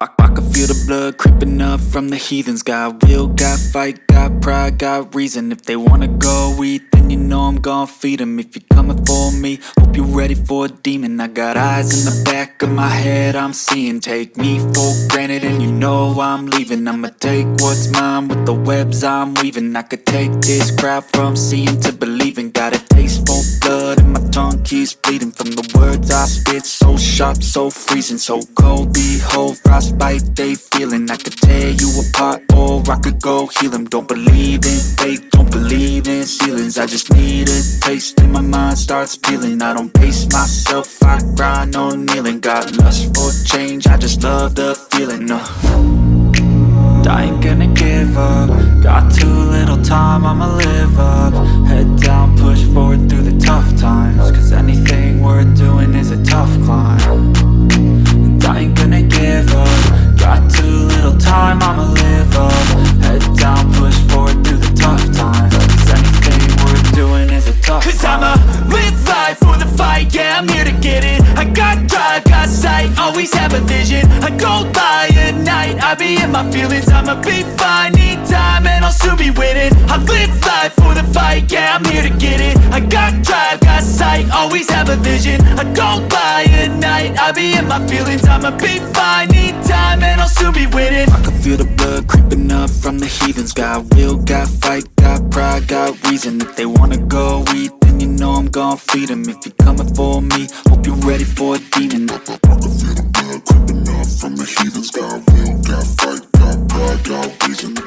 I can feel the blood creeping up from the heathens. Got will, got fight, got pride, got reason. If they wanna go eat, then you know I'm gon' feed them. If you're coming for me, hope you're ready for a demon. I got eyes in the back of my head, I'm seeing. Take me for granted and you know I'm leaving. I'ma take what's mine with the webs I'm weaving. I could take this crowd from seeing to believing. Got a taste for blood and my tongue keeps bleeding from the words I spit. So sharp, so freezing, so cold. Behold, frostbite they feeling. I could tear you apart or I could go heal them. Don't believe in fate, don't believe in ceilings. I just need a taste and my mind starts peeling. I don't pace myself, I grind on kneeling. Got lust for change, I just love the feeling. I ain't gonna give up. Got too little time, I'ma live up. Head down, push forward through the tough times. Cause anything worth doing is a tough climb. And I ain't gonna give up. Got too little time, I'ma live up. Head down, push forward through the tough times. Cause anything worth doing is a tough climb. Cause I'ma live life for the fight, yeah, I'm here to get it. I got drive, got sight, always have a vision. I go by at night, I be in my feelings. I'ma be fine, need time and I'll soon be winning. I live life for the fight, yeah, I'm here to get it. I got drive, got sight, always have a vision. I go by at night, I be in my feelings. I'ma be fine, need time and I'll soon be winning. I can feel the blood creeping up from the heathens. Got will, got fight, got pride, got reason. If they wanna go eat, then you know I'm gon' feed them. If you're coming for me, hope you're ready for a demon. I can feel the blood creeping up from the heathens. Got will, got fight, got pride, got reason.